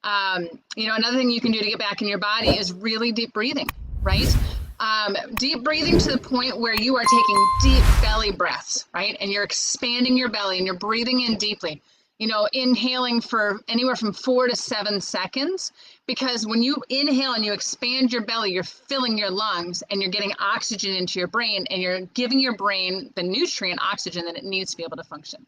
Another thing you can do to get back in your body is really deep breathing, right? Deep breathing to the point where you are taking deep belly breaths, right? And you're expanding your belly and you're breathing in deeply, inhaling for anywhere from 4 to 7 seconds, because when you inhale and you expand your belly, you're filling your lungs and you're getting oxygen into your brain and you're giving your brain the nutrient oxygen that it needs to be able to function.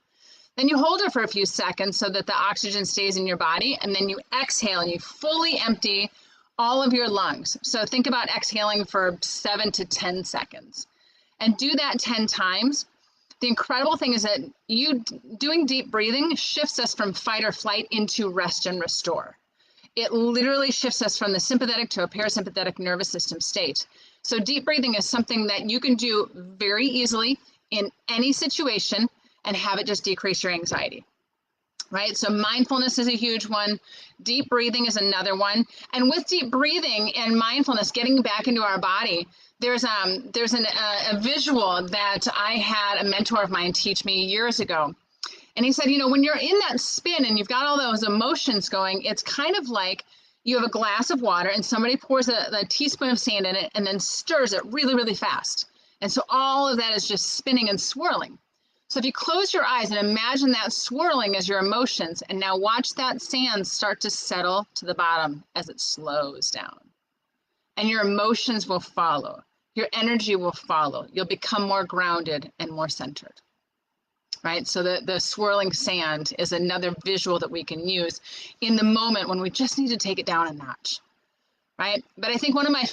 Then you hold it for a few seconds so that the oxygen stays in your body, and then you exhale and you fully empty all of your lungs. So think about exhaling for 7 to 10 seconds and do that 10 times. The incredible thing is that you doing deep breathing shifts us from fight or flight into rest and restore. It literally shifts us from the sympathetic to a parasympathetic nervous system state. So deep breathing is something that you can do very easily in any situation and have it just decrease your anxiety. Right? So mindfulness is a huge one. Deep breathing is another one. And with deep breathing and mindfulness, getting back into our body, there's a visual that I had a mentor of mine teach me years ago. And he said, when you're in that spin and you've got all those emotions going, it's kind of like you have a glass of water and somebody pours a teaspoon of sand in it and then stirs it really, really fast. And so all of that is just spinning and swirling. So if you close your eyes and imagine that swirling as your emotions, and now watch that sand start to settle to the bottom as it slows down. And your emotions will follow. Your energy will follow. You'll become more grounded and more centered. Right? So the swirling sand is another visual that we can use in the moment when we just need to take it down a notch. Right? But I think one of my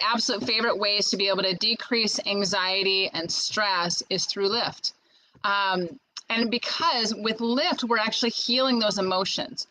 absolute favorite ways to be able to decrease anxiety and stress is through lift. And because with lift, we're actually healing those emotions.